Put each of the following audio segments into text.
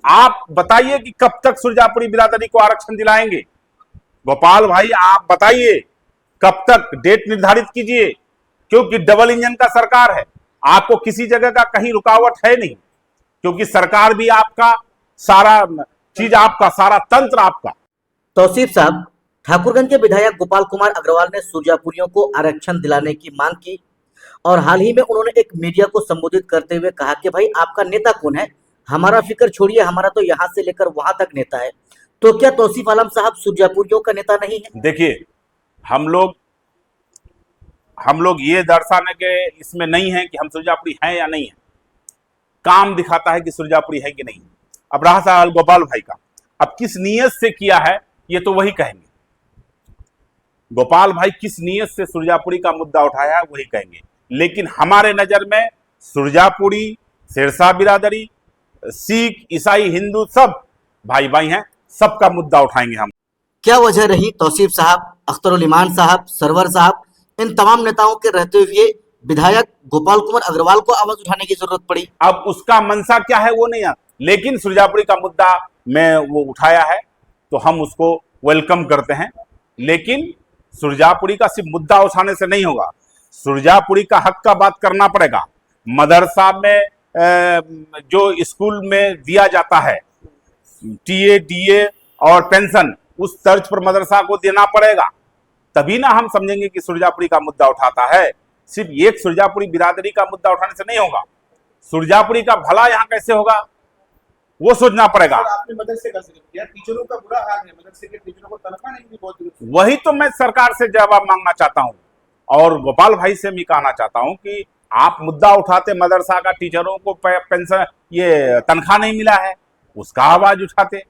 आप बताइए कि कब तक सुरजापुरी बिरादरी को आरक्षण दिलाएंगे। गोपाल भाई आप बताइए कब तक, डेट निर्धारित कीजिए, क्योंकि डबल इंजन का सरकार है, आपको किसी जगह का कहीं रुकावट है नहीं, क्योंकि सरकार भी आपका, सारा चीज आपका, सारा तंत्र आपका। तौसीफ साहब, ठाकुरगंज के विधायक गोपाल कुमार अग्रवाल ने सुरजापुरियों को आरक्षण दिलाने की मांग की और हाल ही में उन्होंने एक मीडिया को संबोधित करते हुए कहा कि भाई आपका नेता कौन है, हमारा फिक्र छोड़िए, हमारा तो यहाँ से लेकर वहां तक नेता है। तो क्या तौसीफ आलम साहब सुरजापुरियों का नेता नहीं है? देखिए, हम लोग ये दर्शाने के इसमें नहीं है कि हम सुरजापुरी हैं या नहीं है, काम दिखाता है कि सुरजापुरी है कि नहीं। अब रहा सवाल गोपाल भाई का, अब किस नीयत से किया है ये तो वही कहेंगे। गोपाल भाई किस नीयत से सुरजापुरी का मुद्दा उठाया है वही कहेंगे, लेकिन हमारे नजर में सुरजापुरी, सिरसा बिरादरी, सिख, ईसाई, हिंदू सब भाई भाई हैं, सबका मुद्दा उठाएंगे हम। क्या वजह रही तौसीफ साहब, अख्तरुल इमान साहब, सरवर साहब, इन तमाम नेताओं के रहते हुए विधायक गोपाल कुमार अग्रवाल को आवाज उठाने की जरूरत पड़ी? अब उसका मंशा क्या है वो नहीं आता, लेकिन सुरजापुरी का मुद्दा में वो उठाया है तो हम उसको वेलकम करते हैं। लेकिन सुरजापुरी का सिर्फ मुद्दा उठाने से नहीं होगा, सुरजापुरी का हक का बात करना पड़ेगा। मदरसा में जो स्कूल में दिया जाता है टीए, डीए और पेंशन, उस तर्ज पर मदरसा को देना पड़ेगा, तभी ना हम समझेंगे कि सुरजापुरी का मुद्दा उठाता है। सिर्फ एक सुरजापुरी बिरादरी का मुद्दा उठाने से नहीं होगा, सुरजापुरी का भला यहाँ कैसे होगा वो सोचना पड़ेगा। आपने मदरसे का जिक्र किया, टीचरों का बुरा हाल है, मदरसे के टीचरों को तनख्वाह नहीं दी, बहुत वही तो मैं सरकार से जवाब मांगना चाहता हूँ और गोपाल भाई से भी कहना चाहता हूँ कि आप मुद्दा उठाते मदरसा का, टीचरों को पेंशन, ये तनख्वाह नहीं मिला है, उसका आवाज उठाते,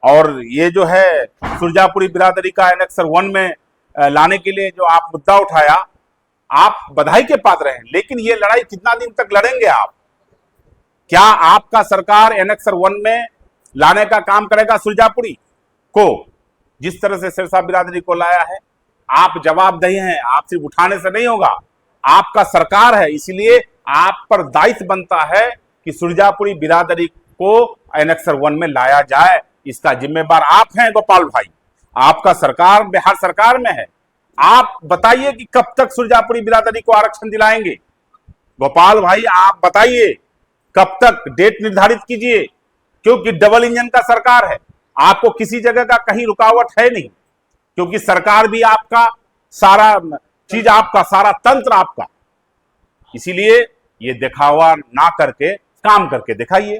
और ये जो है सुरजापुरी बिरादरी का एनेक्सर 1 में लाने के लिए जो आप मुद्दा उठाया, आप बधाई के पात्र हैं, लेकिन ये लड़ाई कितना दिन तक लड़ेंगे आप? क्या आपका सरकार एनेक्सर 1 में लाने का काम करेगा सुरजापुरी को, जिस तरह से सिरसा बिरादरी को लाया है? आप जवाबदेही हैं, आप सिर्फ उठाने से नहीं होगा, आपका सरकार है, इसलिए आप पर दायित्व बनता है कि सुरजापुरी बिरादरी को एनेक्सर 1 में लाया जाए। इसका जिम्मेदार आप हैं गोपाल भाई, आपका सरकार बिहार सरकार में है। आप बताइए कि कब तक सुरजापुरी बिरादरी को आरक्षण दिलाएंगे। गोपाल भाई आप बताइए कब तक, डेट निर्धारित कीजिए, क्योंकि डबल इंजन का सरकार है, आपको किसी जगह का कहीं रुकावट है नहीं, क्योंकि सरकार भी आपका, सारा चीज आपका, सारा तंत्र आपका। इसीलिए ये दिखावा ना करके काम करके दिखाइए।